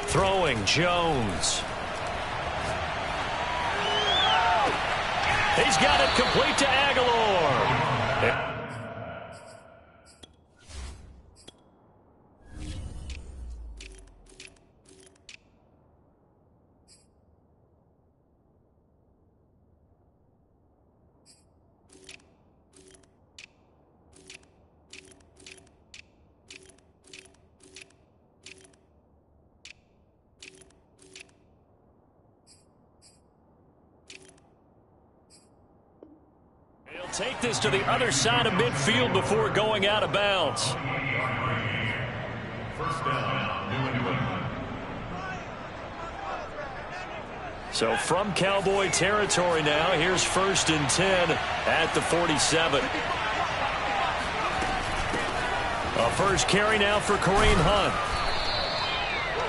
Throwing Jones. He's got it complete to Aguilar. Take this to the other side of midfield before going out of bounds. First down, New England. So from Cowboy territory now, here's 1st and 10 at the 47. A first carry now for Kareem Hunt.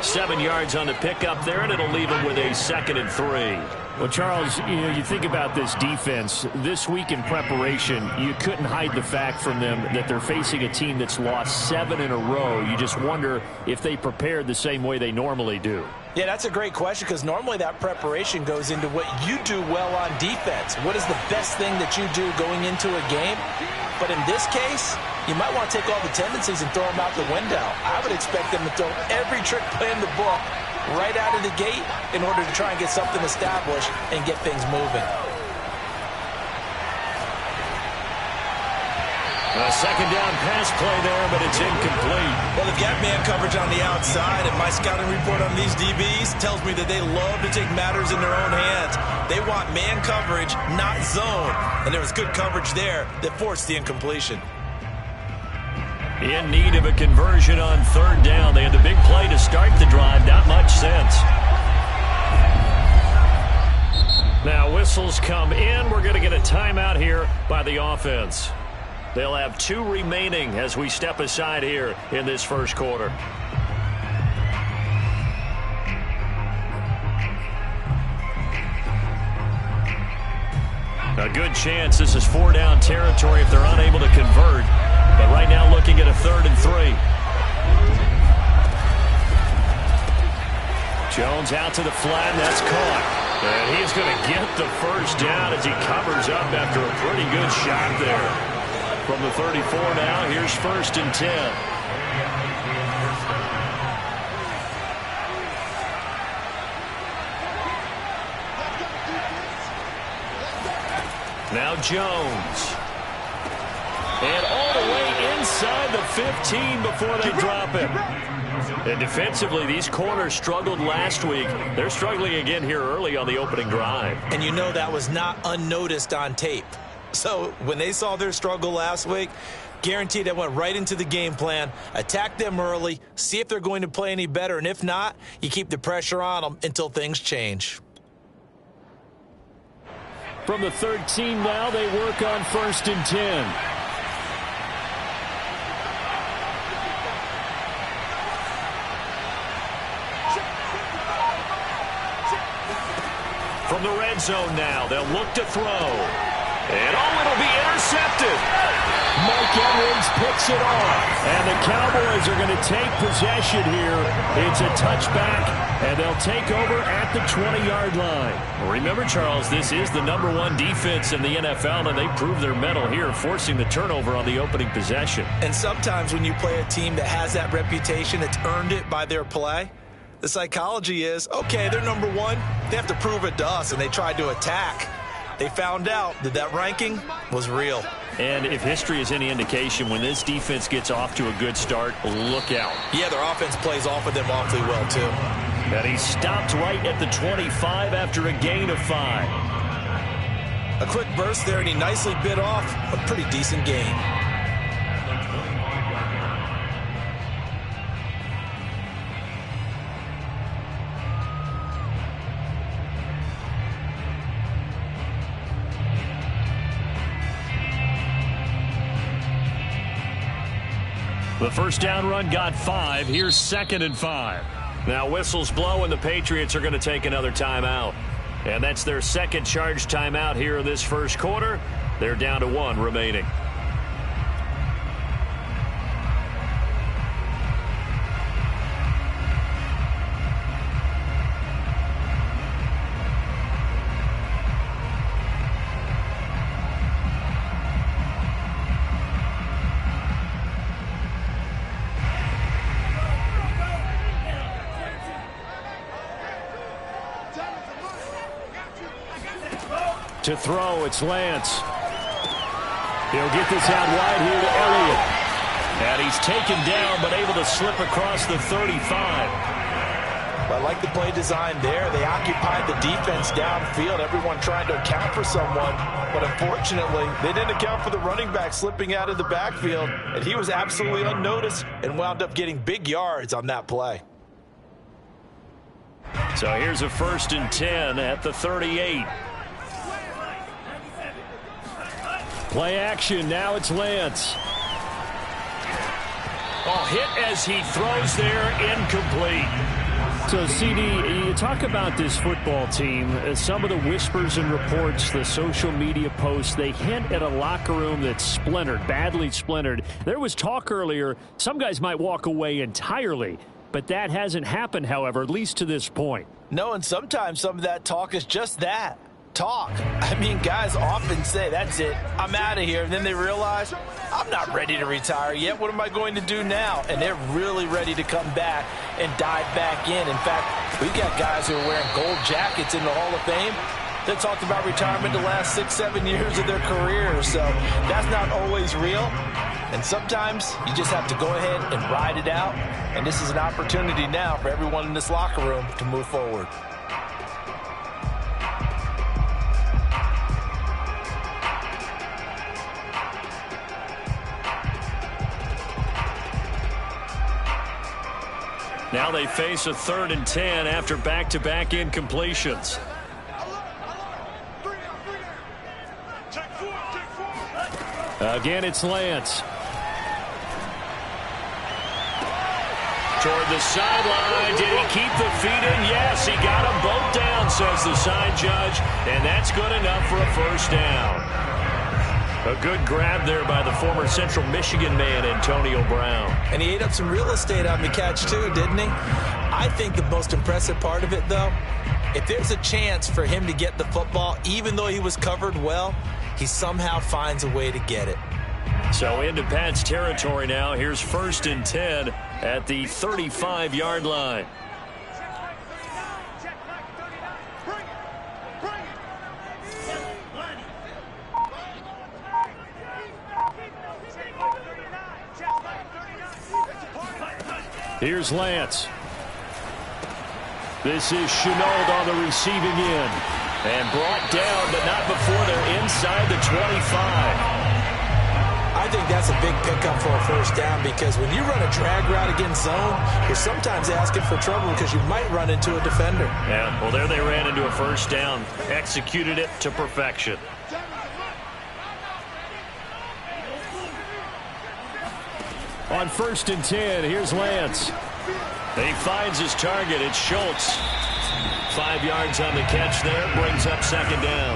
7 yards on the pickup there, and it'll leave him with a 2nd and 3. Well, Charles, you think about this defense. This week in preparation, you couldn't hide the fact from them that they're facing a team that's lost 7 in a row. You just wonder if they prepared the same way they normally do. Yeah, that's a great question, because normally that preparation goes into what you do well on defense. What is the best thing that you do going into a game? But in this case, you might want to take all the tendencies and throw them out the window. I would expect them to throw every trick play in the book right out of the gate in order to try and get something established and get things moving. A second down pass play there, but it's incomplete. Well, they've got man coverage on the outside, and my scouting report on these DBs tells me that they love to take matters in their own hands. They want man coverage, not zone. And there was good coverage there that forced the incompletion. In need of a conversion on 3rd down. They had the big play to start the drive. Not much sense. Now whistles come in. We're going to get a timeout here by the offense. They'll have 2 remaining as we step aside here in this first quarter. A good chance this is 4-down territory if they're unable to convert. But right now looking at a 3rd and 3. Jones out to the flat, and that's caught. And he's going to get the first down as he covers up after a pretty good shot there. From the 34 now, here's 1st and 10. Now Jones. And all the way inside the 15 before they drop him. And defensively, these corners struggled last week. They're struggling again here early on the opening drive. And you know that was not unnoticed on tape. So when they saw their struggle last week, guaranteed they went right into the game plan, attack them early, see if they're going to play any better, and if not, you keep the pressure on them until things change. From the 13 now, they work on 1st and 10. From the red zone now, they'll look to throw. And it'll be intercepted. Mike Edwards picks it off. And the Cowboys are going to take possession here. It's a touchback, and they'll take over at the 20-yard line. Remember, Charles, this is the #1 defense in the NFL, and they prove their mettle here, forcing the turnover on the opening possession. And sometimes when you play a team that has that reputation, that's earned it by their play, the psychology is, okay, they're #1. They have to prove it to us, and they tried to attack. They found out that that ranking was real. And if history is any indication, when this defense gets off to a good start, look out. Yeah, their offense plays off of them awfully well, too. And he stopped right at the 25 after a gain of 5. A quick burst there, and he nicely bit off a pretty decent gain. The first down run got 5. Here's 2nd and 5. Now whistles blow, and the Patriots are going to take another timeout. And that's their second charge timeout here in this first quarter. They're down to 1 remaining. To throw, it's Lance. He'll get this out wide here to Elliott. And he's taken down, but able to slip across the 35. I like the play design there. They occupied the defense downfield, everyone trying to account for someone. But unfortunately, they didn't account for the running back slipping out of the backfield. And he was absolutely unnoticed and wound up getting big yards on that play. So here's a 1st and 10 at the 38. Play action. Now it's Lance. Oh, hit as he throws there, incomplete. So, CD, you talk about this football team, some of the whispers and reports, the social media posts, they hint at a locker room that's splintered, badly splintered. There was talk earlier, some guys might walk away entirely, but that hasn't happened, however, at least to this point. No, and sometimes some of that talk is just that. Talk. I mean, guys often say, that's it, I'm out of here. And then they realize, I'm not ready to retire yet. What am I going to do now? And they're really ready to come back and dive back in. In fact, we've got guys who are wearing gold jackets in the Hall of Fame that talked about retirement the last 6-7 years of their careers. So that's not always real. And sometimes you just have to go ahead and ride it out. And this is an opportunity now for everyone in this locker room to move forward. Now they face a 3rd and 10 after back-to-back incompletions. Again, it's Lance. Toward the sideline. Did he keep the feet in? Yes, he got them both down, says the side judge. And that's good enough for a 1st down. A good grab there by the former Central Michigan man, Antonio Brown. And he ate up some real estate on the catch, too, didn't he? I think the most impressive part of it, though, if there's a chance for him to get the football, even though he was covered well, he somehow finds a way to get it. So into Pat's territory now. Here's 1st and 10 at the 35-yard line. Here's Lance. This is Chenault on the receiving end. And brought down, but not before they're inside the 25. I think that's a big pickup for a 1st down because when you run a drag route against zone, you're sometimes asking for trouble because you might run into a defender. Yeah, well, there they ran into a 1st down. Executed it to perfection. On 1st and 10, here's Lance. He finds his target. It's Schultz. 5 yards on the catch there. Brings up 2nd down.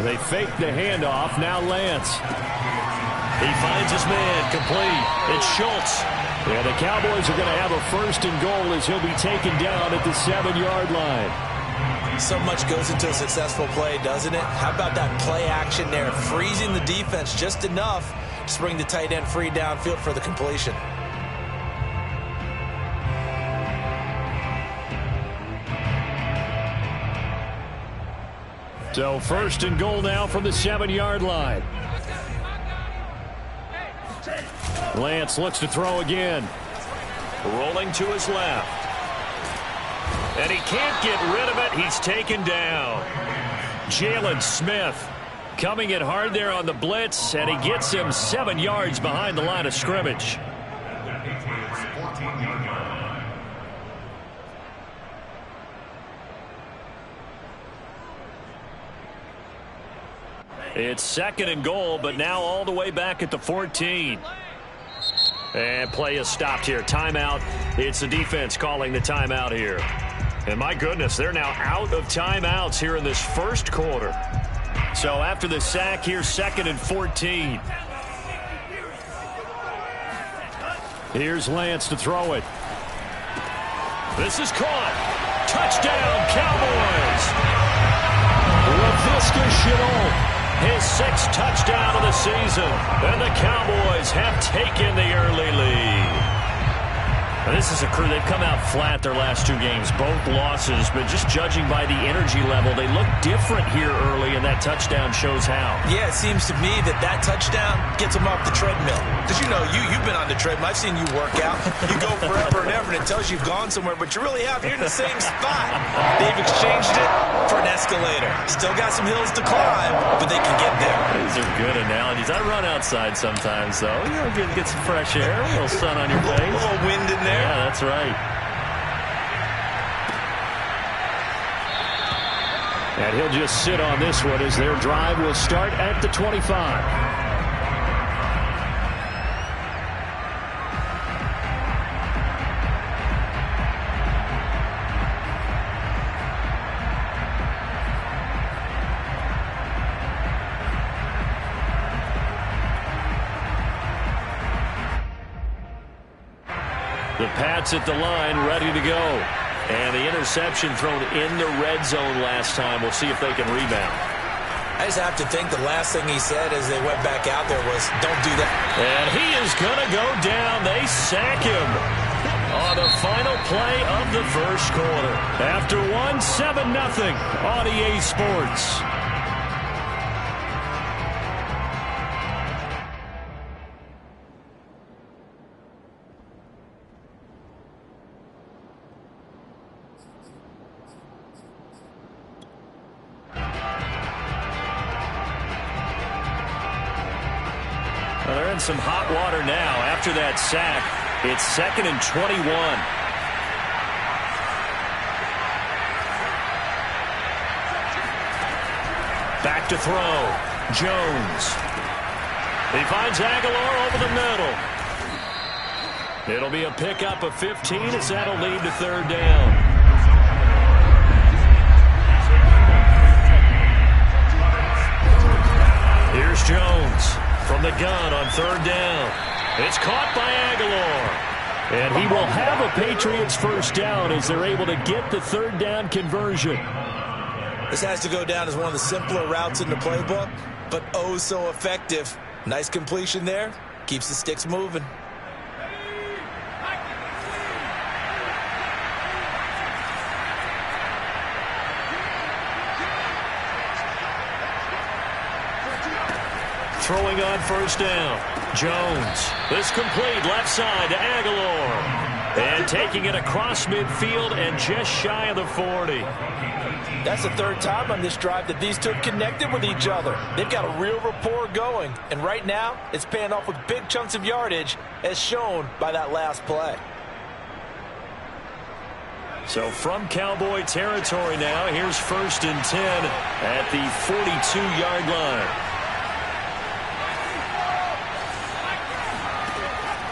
They fake the handoff. Now Lance. He finds his man. Complete. It's Schultz. Yeah, the Cowboys are going to have a 1st and goal as he'll be taken down at the 7-yard line. So much goes into a successful play, doesn't it? How about that play action there? Freezing the defense just enough to bring the tight end free downfield for the completion. So 1st and goal now from the 7-yard line. Lance looks to throw again. Rolling to his left. And he can't get rid of it. He's taken down. Jalen Smith coming in hard there on the blitz, and he gets him 7 yards behind the line of scrimmage. It's 2nd and goal, but now all the way back at the 14. And play is stopped here. Timeout. It's the defense calling the timeout here. And my goodness, they're now out of timeouts here in this 1st quarter. So after the sack, here's 2nd and 14. Here's Lance to throw it. This is caught. Touchdown, Cowboys. LaVisca Chenault. His 6th touchdown of the season. And the Cowboys have taken the early lead. Now, this is a crew, they've come out flat their last 2 games, both losses, but just judging by the energy level, they look different here early, and that touchdown shows how. Yeah, it seems to me that touchdown gets them off the treadmill. Because, you know, you've been on the treadmill. I've seen you work out. You go forever and ever, and it tells you you've gone somewhere, but you really have. You're in the same spot. They've exchanged it for an escalator. Still got some hills to climb, but they can get there. These are good analogies. I run outside sometimes, though. You know, get some fresh air, a little sun on your face. A little wind in there. Yeah, that's right. And he'll just sit on this one as their drive will start at the 25. The Pats at the line, ready to go. And the interception thrown in the red zone last time. We'll see if they can rebound. I just have to think the last thing he said as they went back out there was, don't do that. And he is going to go down. They sack him on the final play of the first quarter. After 7-0 on EA Sports. Well, they're in some hot water now. After that sack, it's 2nd and 21. Back to throw. Jones. He finds Aguilar over the middle. It'll be a pickup of 15 as that'll lead to 3rd down. Here's Jones. From the gun on 3rd down. It's caught by Aguilar. And he will have a Patriots first down as they're able to get the 3rd down conversion. This has to go down as one of the simpler routes in the playbook, but oh so effective. Nice completion there. Keeps the sticks moving. Throwing on 1st down. Jones. This complete left side to Aguilar. And taking it across midfield and just shy of the 40. That's the 3rd time on this drive that these two have connected with each other. They've got a real rapport going. And right now, it's paying off with big chunks of yardage as shown by that last play. So from Cowboy territory now, here's 1st and 10 at the 42-yard line.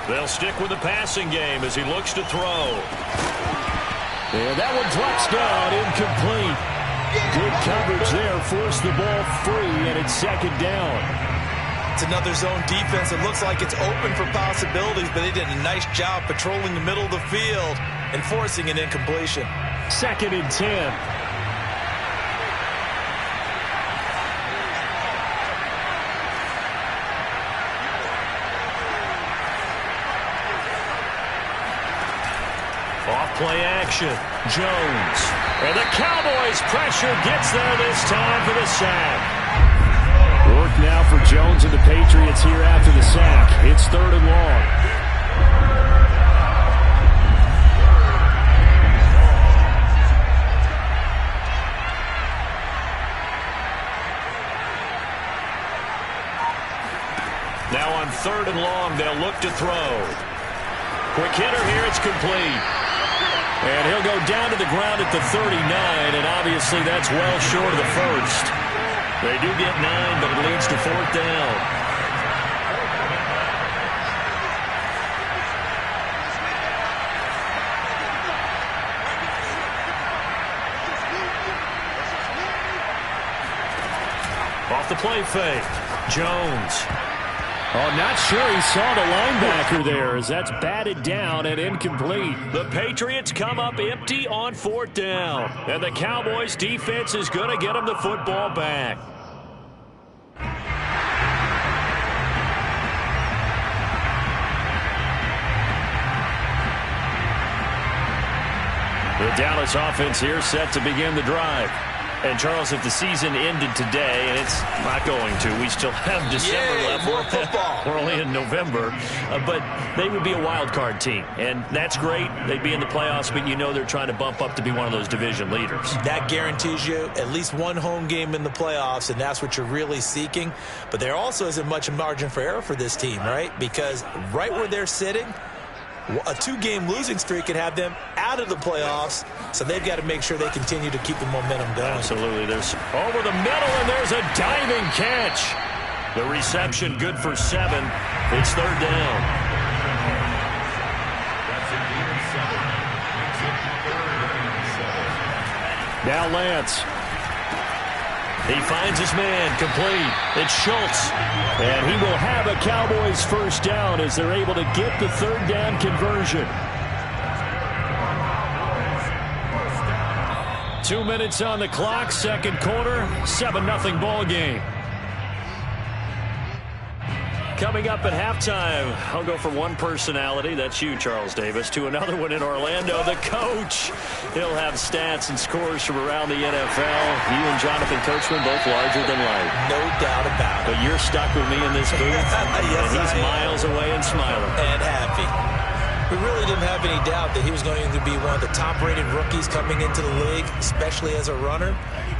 They'll stick with the passing game as he looks to throw. And that one drops down, incomplete. Good coverage there, forced the ball free, and it's 2nd down. It's another zone defense. It looks like it's open for possibilities, but they did a nice job patrolling the middle of the field and forcing an incompletion. 2nd and 10. Off-play action. Jones. And the Cowboys' pressure gets there this time for the sack. Work now for Jones and the Patriots here after the sack. It's 3rd and long. Now on 3rd and long, they'll look to throw. Quick hitter here, it's complete. And he'll go down to the ground at the 39, and obviously that's well short of the 1st. They do get 9, but it leads to 4th down. Off the play fake. Jones. Oh, not sure he saw the linebacker there as that's batted down and incomplete. The Patriots come up empty on 4th down. And the Cowboys defense is going to get them the football back. The Dallas offense here set to begin the drive. And, Charles, if the season ended today, and it's not going to, we still have December left. More football. We're only in November. But they would be a wild card team. And that's great. They'd be in the playoffs, but you know they're trying to bump up to be one of those division leaders. That guarantees you at least one home game in the playoffs, and that's what you're really seeking. But there also isn't much margin for error for this team, right? Because right where they're sitting, a 2-game losing streak could have them out of the playoffs, so they've got to make sure they continue to keep the momentum going. Absolutely. There's over the middle, and there's a diving catch. The reception good for 7. It's third down. Now Lance. He finds his man, complete. It's Schultz. And he will have a Cowboys first down as they're able to get the third down conversion. 2 minutes on the clock, second quarter, 7-0 ball game. Coming up at halftime, I'll go from one personality, that's you, Charles Davis, to another one in Orlando, the coach. He'll have stats and scores from around the NFL. You and Jonathan Coachman, both larger than life. No doubt about it. But you're stuck with me in this booth, yes, and he's miles away and smiling. And happy. We really didn't have any doubt that he was going to be one of the top-rated rookies coming into the league, especially as a runner.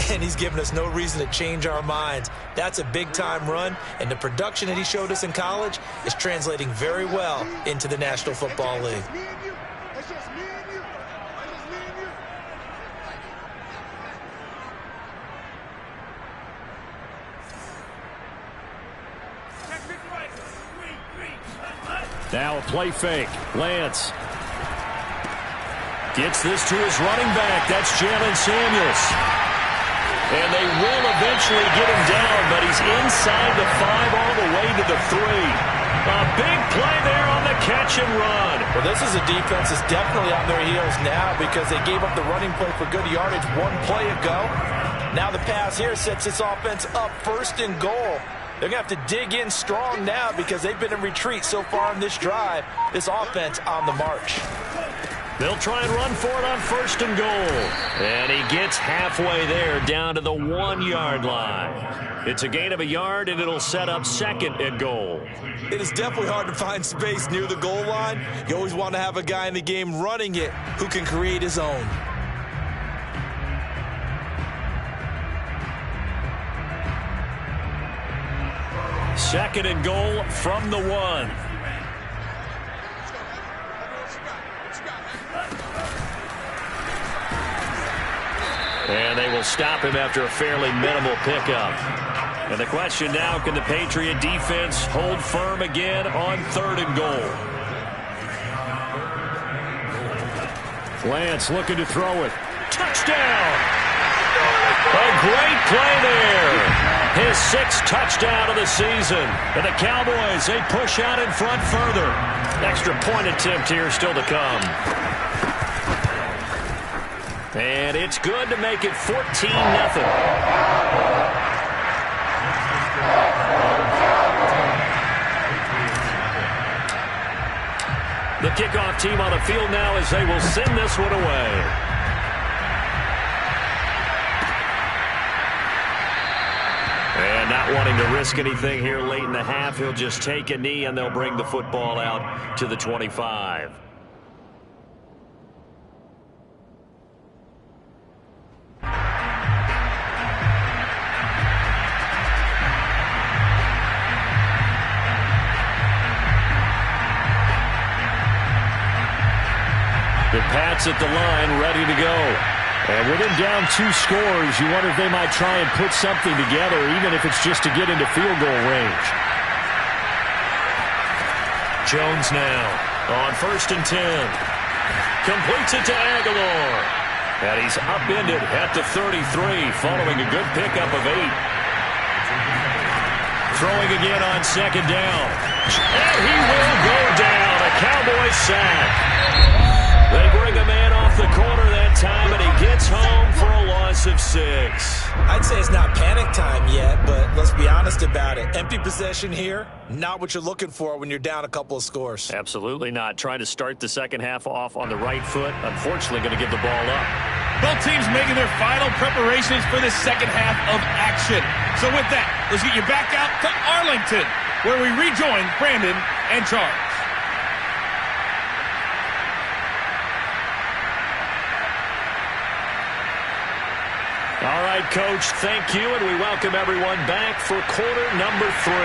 And he's given us no reason to change our minds. That's a big-time run, and the production that he showed us in college is translating very well into the National Football League. Now a play fake. Lance gets this to his running back. That's Jalen Samuels. And they will eventually get him down, but he's inside the 5 all the way to the 3. A big play there on the catch and run. Well, this is a defense that's definitely on their heels now because they gave up the running play for good yardage one play ago. Now the pass here sets this offense up first and goal. They're going to have to dig in strong now because they've been in retreat so far in this drive. This offense on the march. They'll try and run for it on first and goal. And he gets halfway there down to the 1-yard line. It's a gain of a yard, and it'll set up second and goal. It is definitely hard to find space near the goal line. You always want to have a guy in the game running it who can create his own. Second and goal from the 1. And they will stop him after a fairly minimal pickup. And the question now, can the Patriot defense hold firm again on third and goal? Lance looking to throw it. Touchdown! A great play there. His 6th touchdown of the season. And the Cowboys, they push out in front further. Extra point attempt here still to come. And it's good to make it 14-0. The kickoff team on the field now as they will send this one away. And not wanting to risk anything here late in the half, he'll just take a knee and they'll bring the football out to the 25. The Pats at the line, ready to go. And with him down 2 scores, you wonder if they might try and put something together, even if it's just to get into field goal range. Jones now on first and 10. Completes it to Aguilar. And he's upended at the 33 following a good pickup of 8. Throwing again on second down. And he will go down. A Cowboys sack. They bring a man off the corner that time, and he gets home for a loss of 6. I'd say it's not panic time yet, but let's be honest about it. Empty possession here, not what you're looking for when you're down a couple of scores. Absolutely not. Trying to start the second half off on the right foot. Unfortunately, going to give the ball up. Both teams making their final preparations for the second half of action. So with that, let's get you back out to Arlington, where we rejoin Brandon and Charles. All right, Coach, thank you, and we welcome everyone back for quarter number 3.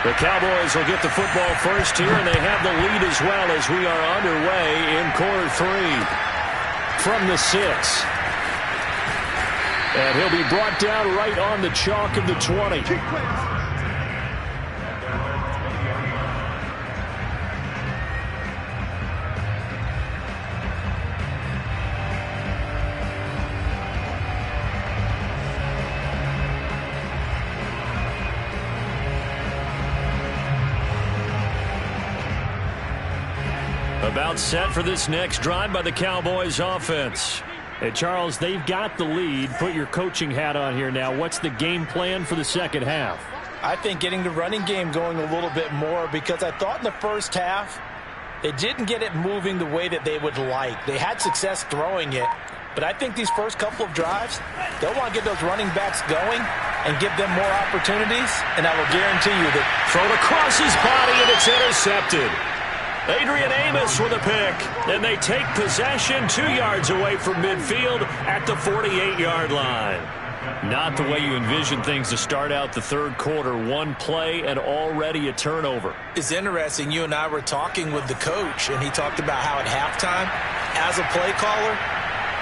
The Cowboys will get the football first here, and they have the lead as well as we are underway in quarter 3 from the 6. And he'll be brought down right on the chalk of the 20. About set for this next drive by the Cowboys offense. Hey, Charles, they've got the lead. Put your coaching hat on here now. What's the game plan for the second half? I think getting the running game going a little bit more, because I thought in the first half they didn't get it moving the way that they would like. They had success throwing it, but I think these first couple of drives, they'll want to get those running backs going and give them more opportunities, and I will guarantee you that thrown across his body, and it's intercepted. Adrian Amos with a pick, and they take possession 2 yards away from midfield at the 48-yard line. Not the way you envision things to start out the third quarter. One play and already a turnover. It's interesting. You and I were talking with the coach, and he talked about how at halftime, as a play caller,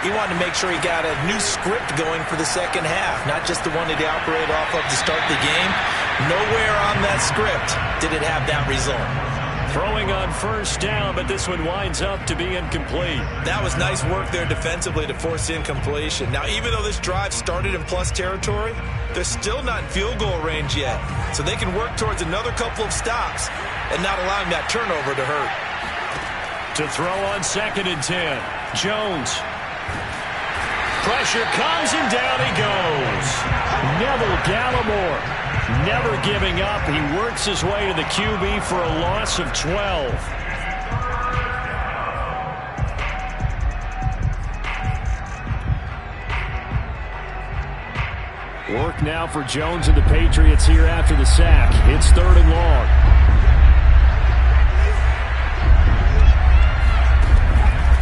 he wanted to make sure he got a new script going for the second half, not just the one that he operated off of to start the game. Nowhere on that script did it have that result. Throwing on first down, but this one winds up to be incomplete. That was nice work there defensively to force incompletion. Now, even though this drive started in plus territory, they're still not in field goal range yet. So they can work towards another couple of stops and not allowing that turnover to hurt. To throw on 2nd and 10. Jones. Pressure comes, and down he goes. Neville Gallimore never giving up. He works his way to the QB for a loss of 12. Work now for Jones and the Patriots here after the sack. It's 3rd and long.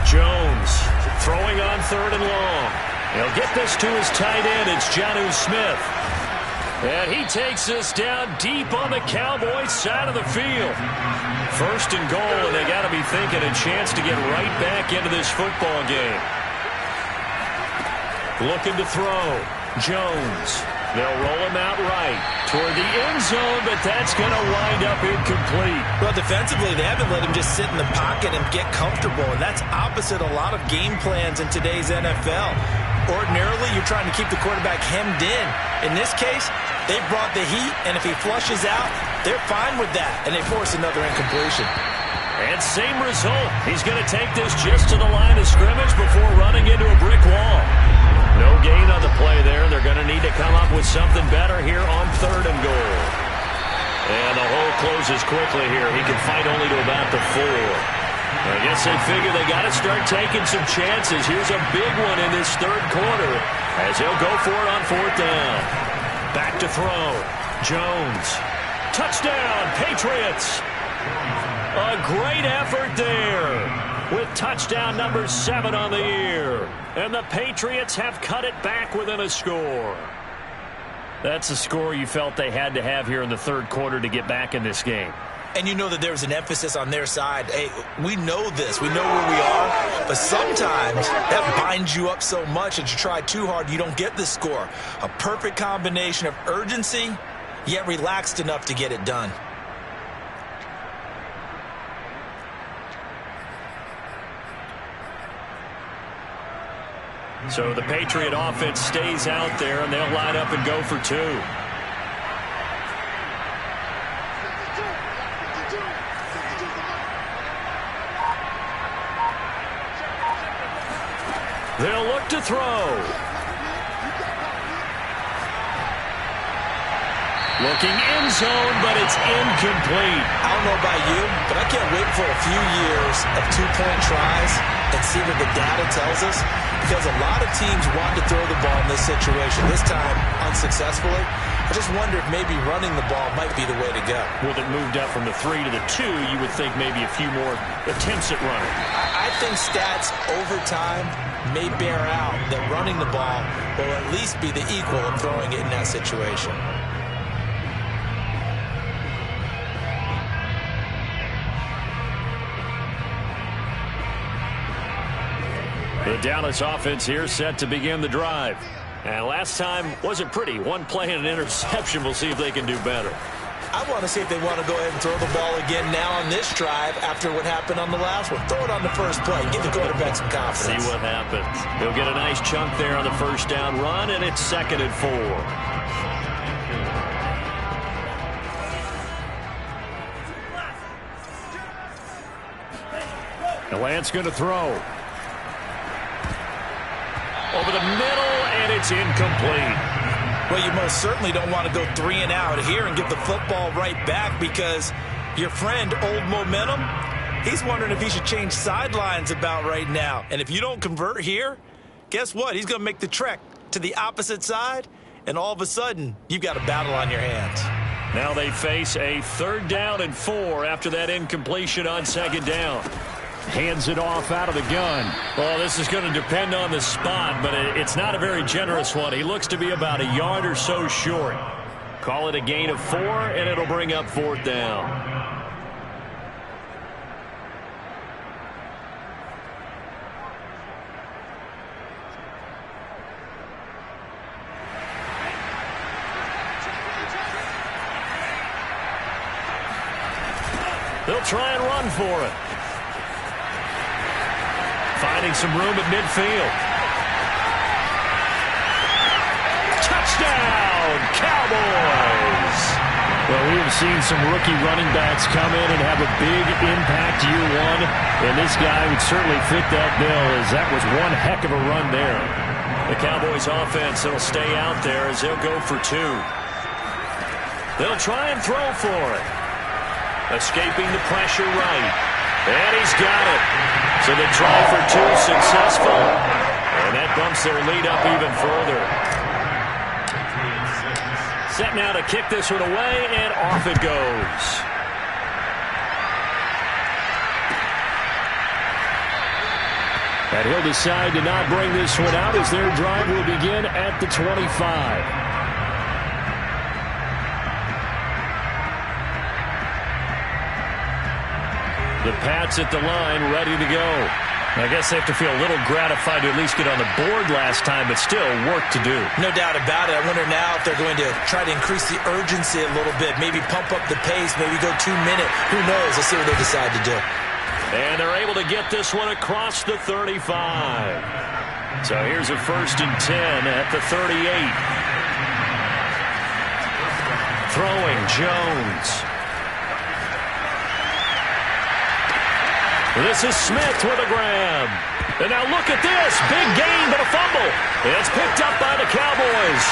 Jones throwing on 3rd and long. He'll get this to his tight end. It's Jonnu Smith. And he takes us down deep on the Cowboys side of the field. 1st and goal, and they got to be thinking a chance to get right back into this football game. Looking to throw. Jones. They'll roll him out right toward the end zone, but that's going to wind up incomplete. Well, defensively, they haven't let him just sit in the pocket and get comfortable, and that's opposite a lot of game plans in today's NFL. Ordinarily, you're trying to keep the quarterback hemmed in. In this case, they brought the heat, and if he flushes out, they're fine with that, and they force another incompletion. And same result. He's going to take this just to the line of scrimmage before running into a brick wall. No gain on the play there. They're going to need to come up with something better here on 3rd and goal. And the hole closes quickly here. He can fight only to about the 4. I guess they figure they got to start taking some chances. Here's a big one in this 3rd quarter as he'll go for it on 4th down. Back to throw. Jones. Touchdown, Patriots. A great effort there with touchdown number 7 on the year. And the Patriots have cut it back within a score. That's a score you felt they had to have here in the 3rd quarter to get back in this game. And you know that there's an emphasis on their side. Hey, we know this. We know where we are. But sometimes that binds you up so much that you try too hard, you don't get the score. A perfect combination of urgency, yet relaxed enough to get it done. So the Patriot offense stays out there, and they'll line up and go for 2. They'll look to throw. Looking end zone, but it's incomplete. I don't know about you, but I can't wait for a few years of two-point tries and see what the data tells us, because a lot of teams want to throw the ball in this situation, this time unsuccessfully. I just wonder if maybe running the ball might be the way to go. With it moved up from the 3 to the 2, you would think maybe a few more attempts at running. I think stats over time may bear out that running the ball will at least be the equal of throwing it in that situation. The Dallas offense here set to begin the drive. And last time wasn't pretty. One play and an interception. We'll see if they can do better. I want to see if they want to go ahead and throw the ball again now on this drive after what happened on the last one. Throw it on the first play. Give the quarterback some confidence. See what happens. He'll get a nice chunk there on the first down run, and it's 2nd and 4. The Lance going to throw. Over the middle, and it's incomplete. Well, you most certainly don't want to go 3 and out here and give the football right back, because your friend, Old Momentum, he's wondering if he should change sidelines about right now. And if you don't convert here, guess what? He's going to make the trek to the opposite side, and all of a sudden, you've got a battle on your hands. Now they face a 3rd down and 4 after that incompletion on 2nd down. Hands it off out of the gun. Well, this is going to depend on the spot, but it's not a very generous one. He looks to be about a yard or so short. Call it a gain of 4, and it'll bring up 4th down. They'll try and run for it. Finding some room at midfield. Touchdown, Cowboys! Well, we have seen some rookie running backs come in and have a big impact year one, and this guy would certainly fit that bill, as that was one heck of a run there. The Cowboys offense will stay out there as they'll go for 2. They'll try and throw for it. Escaping the pressure right. And he's got it. So the try for 2 successful. And that bumps their lead up even further. Set now to kick this one away, and off it goes. And he'll decide to not bring this one out as their drive will begin at the 25. The Pats at the line, ready to go. I guess they have to feel a little gratified to at least get on the board last time, but still work to do. No doubt about it. I wonder now if they're going to try to increase the urgency a little bit, maybe pump up the pace, maybe go 2 minute. Who knows? Let's see what they decide to do. And they're able to get this one across the 35. So here's a 1st and 10 at the 38. Throwing Jones. This is Smith with a grab. And now look at this. Big gain, but a fumble. It's picked up by the Cowboys.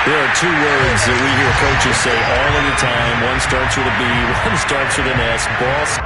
There are 2 words that we hear coaches say all of the time. One starts with a B, one starts with an S. Boss.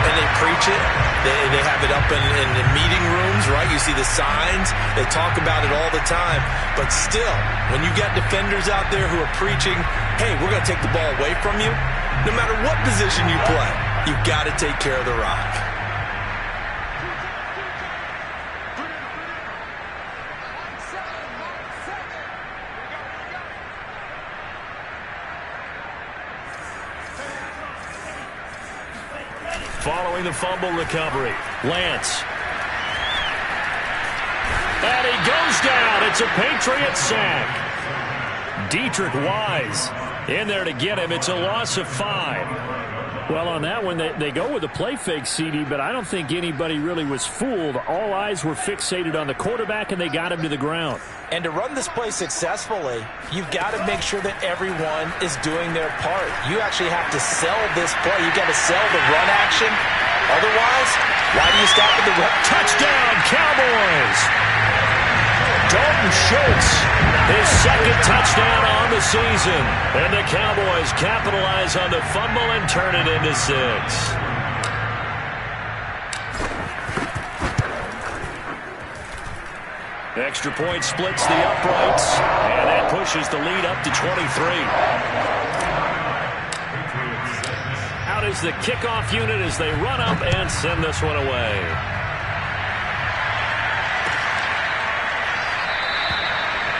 And they preach it. They have it up in the meeting rooms, right? You see the signs. They talk about it all the time. But still, when you got defenders out there who are preaching, hey, we're going to take the ball away from you, no matter what position you play, you've got to take care of the rock. Following the fumble recovery, Lance. And he goes down. It's a Patriot sack. Dietrich Wise in there to get him. It's a loss of 5. Well, on that one, they go with a play fake, CD, but I don't think anybody really was fooled. All eyes were fixated on the quarterback, and they got him to the ground. And to run this play successfully, you've got to make sure that everyone is doing their part. You actually have to sell this play. You've got to sell the run action. Otherwise, why do you stop at the run? Touchdown, Cowboys! Dalton Schultz, his second touchdown on the season. And the Cowboys capitalize on the fumble and turn it into 6. Extra point splits the uprights, and that pushes the lead up to 23. Out is the kickoff unit as they run up and send this one away.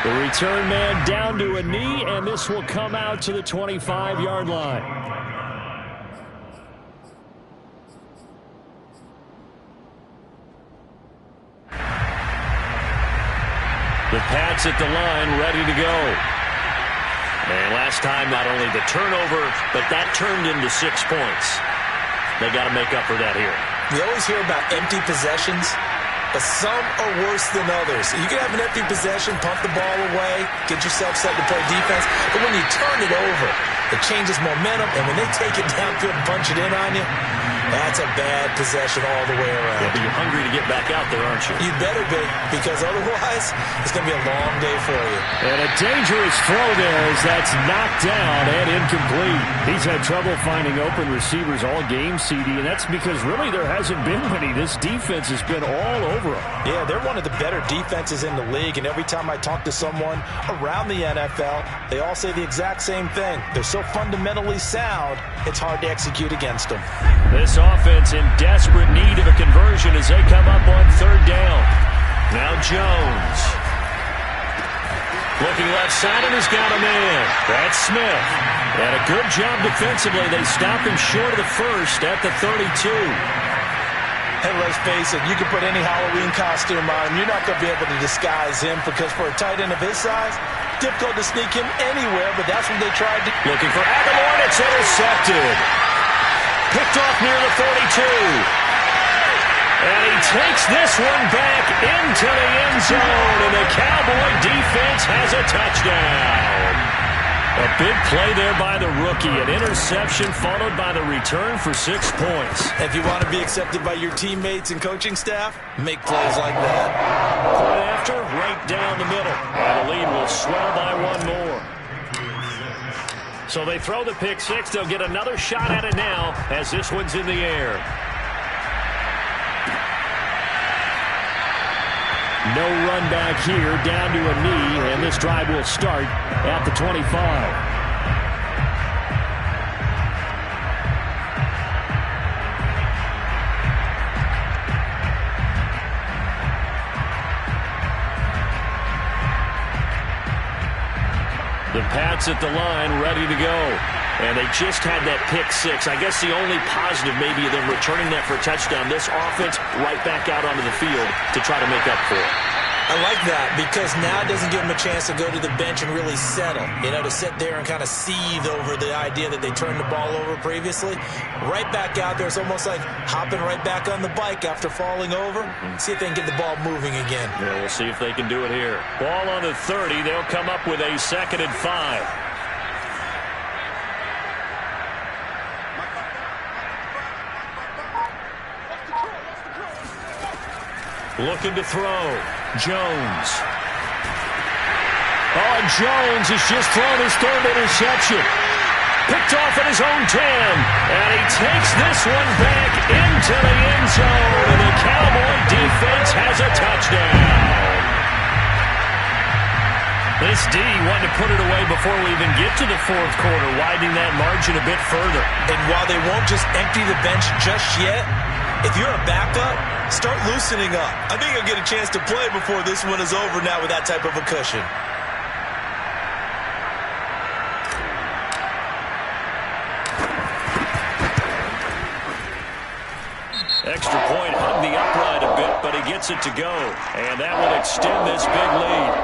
The return man down to a knee, and this will come out to the 25-yard line. The Pats at the line, ready to go. And last time, not only the turnover, but that turned into 6 points. They got to make up for that here. We always hear about empty possessions, but some are worse than others. You can have an empty possession, pump the ball away, get yourself set to play defense, but when you turn it over, it changes momentum, and when they take it downfield and punch it in on you, that's a bad possession all the way around. You'll be hungry to get back out there, aren't you? You better be, because otherwise, it's going to be a long day for you. And a dangerous throw there as that's knocked down and incomplete. He's had trouble finding open receivers all game, CD, and that's because really there hasn't been many. This defense has been all over them. Yeah, they're one of the better defenses in the league, and every time I talk to someone around the NFL, they all say the exact same thing. They're so fundamentally sound, it's hard to execute against them. This offense in desperate need of a conversion as they come up on 3rd down. Now Jones. Looking left side, and has got him in. That's Smith. And a good job defensively. They stop him short of the first at the 32. Hey, let's face it, you can put any Halloween costume on him. You're not going to be able to disguise him because for a tight end of his size, difficult to sneak him anywhere, but that's what they tried to. Looking for Aguilar, and it's intercepted. Picked off near the 42. And he takes this one back into the end zone, and the Cowboy defense has a touchdown. A big play there by the rookie. An interception followed by the return for 6 points. If you want to be accepted by your teammates and coaching staff, make plays like that. Point after, right down the middle. And the lead will swell by 1 more. So they throw the pick 6. They'll get another shot at it now as this one's in the air. No run back here, down to a knee, and this drive will start at the 25. The Pats at the line, ready to go. And they just had that pick 6. I guess the only positive maybe of them returning that for a touchdown. This offense right back out onto the field to try to make up for it. I like that because now it doesn't give them a chance to go to the bench and really settle. You know, to sit there and kind of seethe over the idea that they turned the ball over previously. Right back out there. It's almost like hopping right back on the bike after falling over. See if they can get the ball moving again. Yeah, we'll see if they can do it here. Ball on the 30. They'll come up with a 2nd and 5. Looking to throw. Jones. Oh, and Jones has just thrown his 3rd interception. Picked off at his own 10. And he takes this one back into the end zone. And the Cowboy defense has a touchdown. This D wanted to put it away before we even get to the 4th quarter, widening that margin a bit further. And while they won't just empty the bench just yet, if you're a backup, start loosening up. I think you'll get a chance to play before this one is over now with that type of a cushion. Extra point hugged the upright a bit, but he gets it to go. And that will extend this big lead.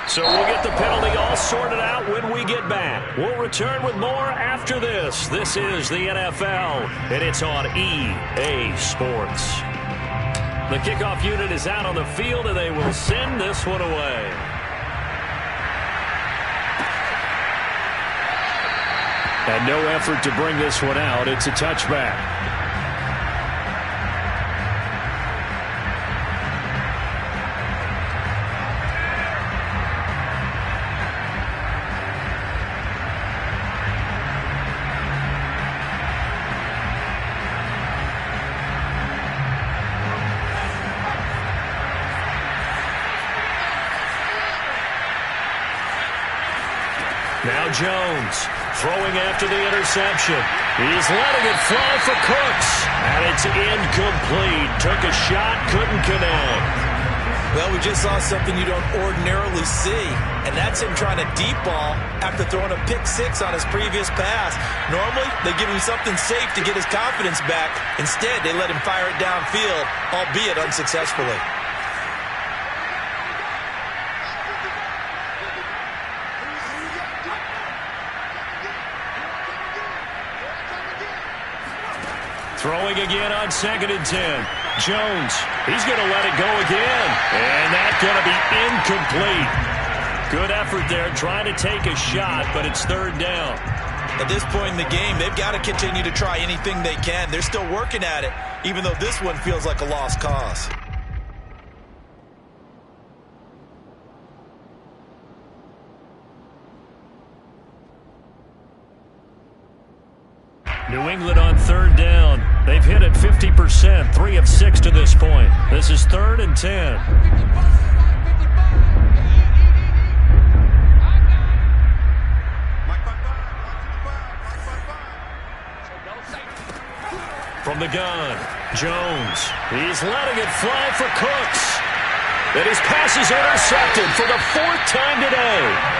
So we'll get the penalty all sorted out when we get back. We'll return with more after this. This is the NFL, and it's on EA Sports. The kickoff unit is out on the field, and they will send this one away. And no effort to bring this one out. It's a touchback. Now Jones throwing after the interception. He's letting it fly for Cooks. And it's incomplete. Took a shot, couldn't connect. Well, we just saw something you don't ordinarily see, and that's him trying to deep ball after throwing a pick six on his previous pass. Normally, they give him something safe to get his confidence back. Instead, they let him fire it downfield, albeit unsuccessfully. Throwing again on 2nd and 10. Jones, he's going to let it go again. And that's going to be incomplete. Good effort there, trying to take a shot, but it's 3rd down. At this point in the game, they've got to continue to try anything they can. They're still working at it, even though this one feels like a lost cause. New England on 3rd down. They've hit it 50%, 3 of 6 to this point. This is 3rd and 10. From the gun, Jones. He's letting it fly for Cooks. And his pass is intercepted for the 4th time today.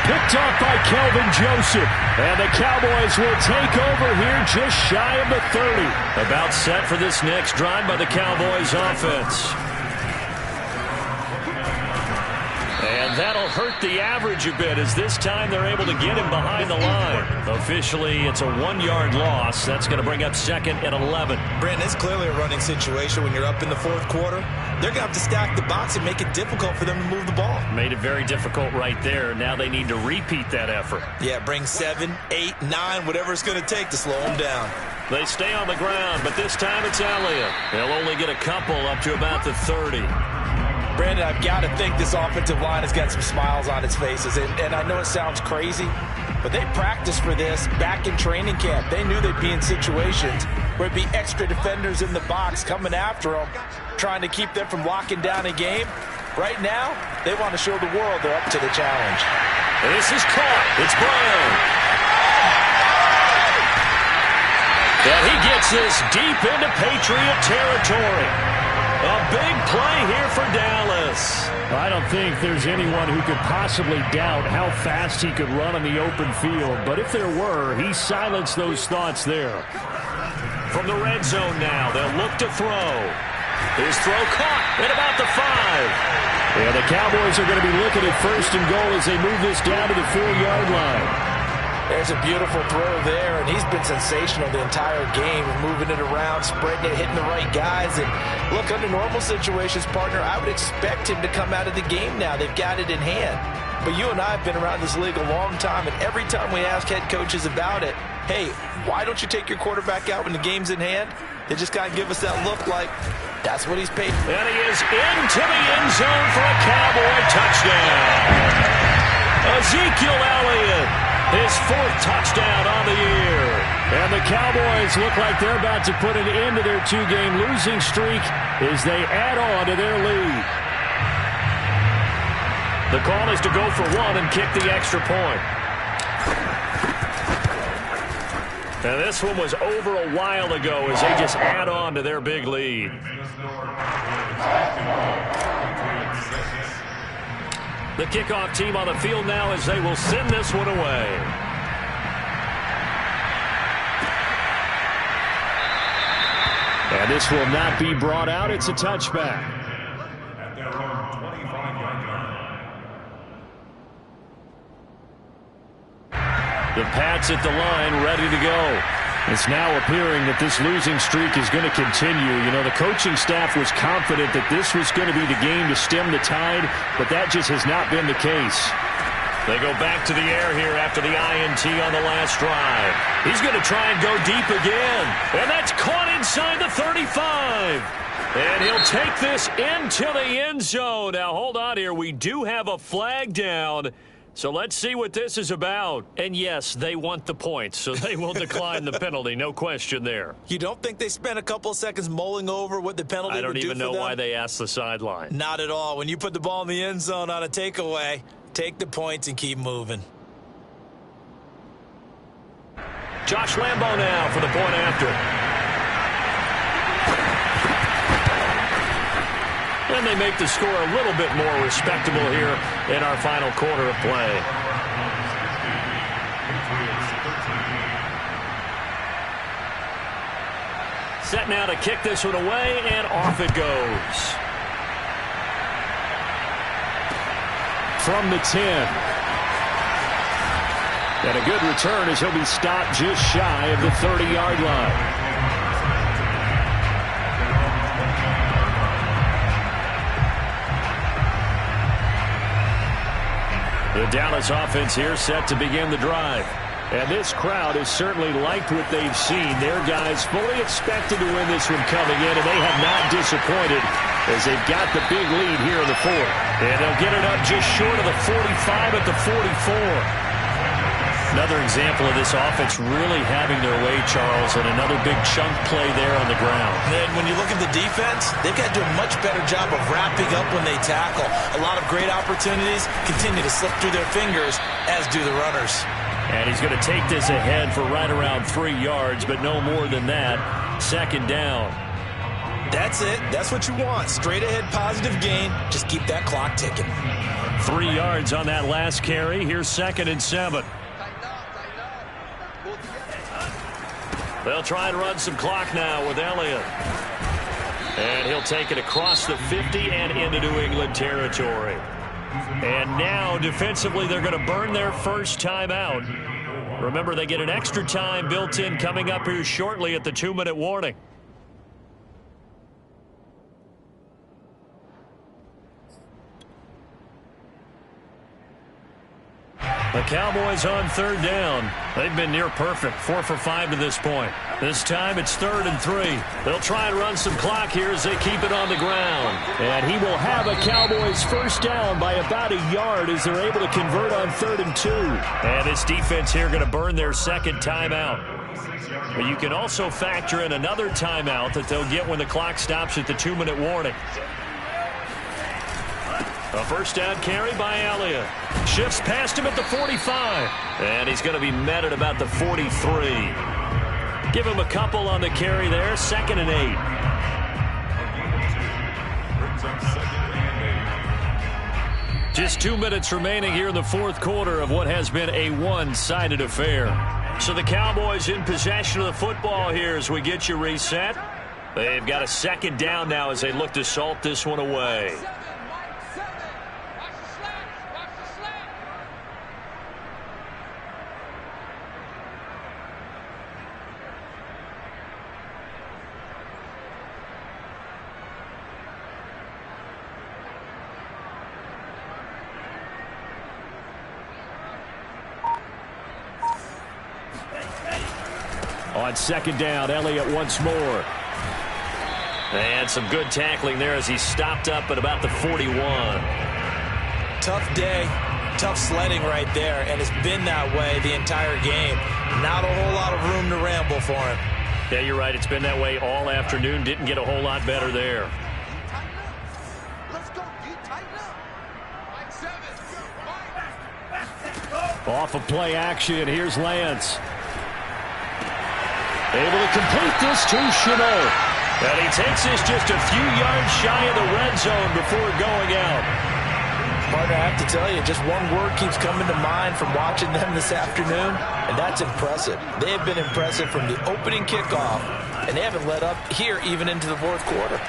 Picked off by Kelvin Joseph. And the Cowboys will take over here just shy of the 30. About set for this next drive by the Cowboys offense. And that'll hurt the average a bit as this time they're able to get him behind the line. Officially, it's a 1-yard loss. That's going to bring up 2nd and 11. Brandon, it's clearly a running situation when you're up in the 4th quarter. They're going to have to stack the box and make it difficult for them to move the ball. Made it very difficult right there. Now they need to repeat that effort. Yeah, bring 7, 8, 9, whatever it's going to take to slow them down. They stay on the ground, but this time it's Elliott. They'll only get a couple up to about the 30. Brandon, I've got to think this offensive line has got some smiles on its faces. And I know it sounds crazy, but they practiced for this back in training camp. They knew they'd be in situations where it'd be extra defenders in the box coming after them, trying to keep them from locking down a game. Right now, they want to show the world they're up to the challenge. This is caught. It's Brown. And he gets this deep into Patriot territory. A big play here for Dallas. I don't think there's anyone who could possibly doubt how fast he could run on the open field. But if there were, he silenced those thoughts there. From the red zone now, they'll look to throw. His throw caught at about the 5. Yeah, the Cowboys are going to be looking at 1st and goal as they move this down to the 4-yard line. There's a beautiful throw there, and he's been sensational the entire game, moving it around, spreading it, hitting the right guys. And look, under normal situations, partner, I would expect him to come out of the game now. They've got it in hand. But you and I have been around this league a long time, and every time we ask head coaches about it, hey, why don't you take your quarterback out when the game's in hand? They just got to give us that look like that's what he's paid. And he is into the end zone for a Cowboy touchdown. Ezekiel Elliott, his 4th touchdown on the year. And the Cowboys look like they're about to put an end to their 2-game losing streak as they add on to their lead. The call is to go for 1 and kick the extra point. And this one was over a while ago as they just add on to their big lead. The kickoff team on the field now as they will send this one away. And this will not be brought out. It's a touchback. The Pats at the line, ready to go. It's now appearing that this losing streak is going to continue. You know, the coaching staff was confident that this was going to be the game to stem the tide, but that just has not been the case. They go back to the air here after the INT on the last drive. He's going to try and go deep again, and that's caught inside the 35. And he'll take this into the end zone. Now, hold on here. We do have a flag down. So let's see what this is about. And yes, they want the points, so they will decline the penalty. No question there. You don't think they spent a couple of seconds mulling over what the penalty would do for them? I don't even know why they asked the sideline. Not at all. When you put the ball in the end zone on a takeaway, take the points and keep moving. Josh Lambo now for the point after. And they make the score a little bit more respectable here in our final quarter of play. Set now to kick this one away, and off it goes. From the 10. And a good return as he'll be stopped just shy of the 30-yard line. The Dallas offense here set to begin the drive. And this crowd has certainly liked what they've seen. Their guys fully expected to win this one coming in, and they have not disappointed as they've got the big lead here in the fourth. And they'll get it up just short of the 45 at the 44. Another example of this offense really having their way, Charles, and another big chunk play there on the ground. And when you look at the defense, they've got to do a much better job of wrapping up when they tackle. A lot of great opportunities continue to slip through their fingers, as do the runners. And he's going to take this ahead for right around 3 yards, but no more than that. Second down. That's it. That's what you want. Straight ahead positive gain. Just keep that clock ticking. 3 yards on that last carry. Here's 2nd and 7. They'll try and run some clock now with Elliott. And he'll take it across the 50 and into New England territory. And now, defensively, they're going to burn their first timeout. Remember, they get an extra time built in coming up here shortly at the 2-minute warning. The Cowboys on 3rd down. They've been near perfect, 4 for 5 to this point. This time it's 3rd and 3. They'll try and run some clock here as they keep it on the ground. And he will have a Cowboys first down by about a yard as they're able to convert on 3rd and 2. And this defense here going to burn their second timeout. But you can also factor in another timeout that they'll get when the clock stops at the 2-minute warning. A first down carry by Elliott. Shifts past him at the 45. And he's going to be met at about the 43. Give him a couple on the carry there. 2nd and 8. Just 2 minutes remaining here in the fourth quarter of what has been a one-sided affair. So the Cowboys in possession of the football here as we get you reset. They've got a 2nd down now as they look to salt this one away. On 2nd down, Elliott once more. And some good tackling there as he stopped up at about the 41. Tough day, tough sledding right there, and it's been that way the entire game. Not a whole lot of room to ramble for him. Yeah, you're right. It's been that way all afternoon. Didn't get a whole lot better there. Off of play action, here's Lance. Able to complete this to Chanel. And he takes this just a few yards shy of the red zone before going out. Partner, I have to tell you, just one word keeps coming to mind from watching them this afternoon, and that's impressive. They have been impressive from the opening kickoff, and they haven't let up here even into the fourth quarter.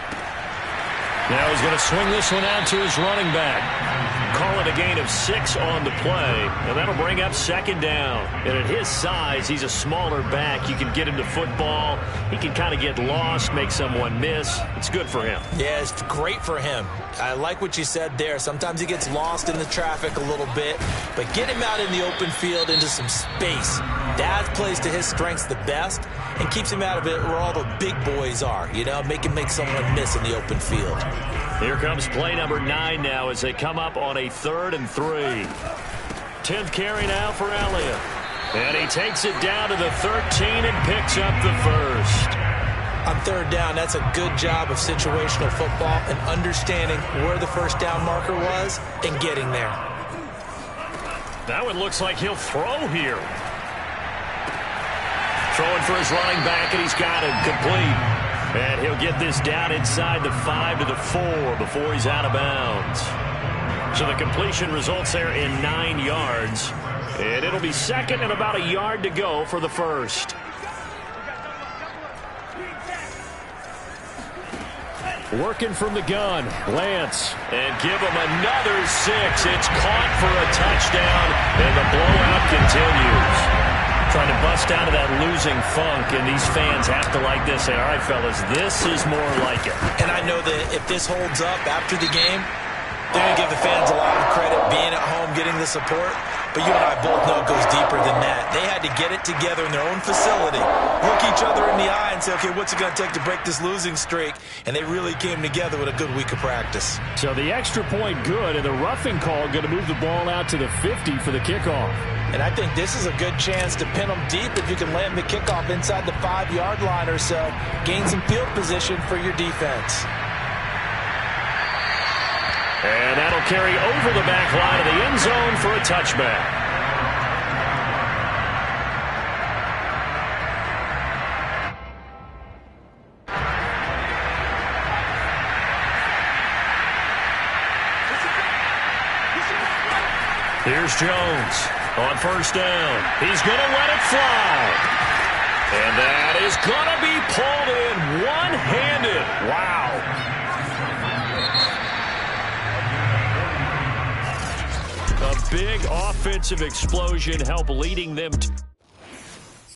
Now he's going to swing this one out to his running back. call it a gain of 6 on the play, and that'll bring up second down. And at his size, he's a smaller back. You can get him to football. He can kind of get lost, make someone miss. It's good for him. Yeah, it's great for him. I like what you said there. Sometimes he gets lost in the traffic a little bit, but get him out in the open field into some space. That plays to his strengths the best and keeps him out of it where all the big boys are, you know, make him make someone miss in the open field. Here comes play number 9 now as they come up on a 3rd and 3. 10th carry now for Elliott. And he takes it down to the 13 and picks up the first. On 3rd down, that's a good job of situational football and understanding where the first down marker was and getting there. That one looks like he'll throw here. Throwing for his running back, and he's got it complete. And he'll get this down inside the 5 to the 4 before he's out of bounds. So the completion results there in 9 yards. And it'll be second and about a yard to go for the first. Working from the gun, Lance. And give him another 6. It's caught for a touchdown, and the blowout continues. Trying to bust out of that losing funk, and these fans have to like this. Say, all right, fellas, this is more like it. And I know that if this holds up after the game, they're going to give the fans a lot of credit being at home, getting the support. But you and I both know it goes deeper than that. They had to get it together in their own facility, look each other in the eye and say, okay, what's it going to take to break this losing streak? And they really came together with a good week of practice. So the extra point good, and the roughing call going to move the ball out to the 50 for the kickoff. And I think this is a good chance to pin them deep if you can land the kickoff inside the 5-yard line or so. Gain some field position for your defense. And that'll carry over the back line of the end zone for a touchback. Here's Jones on first down. He's going to let it fly. And that is going to be pulled in one-handed. Wow. A big offensive explosion helped leading them to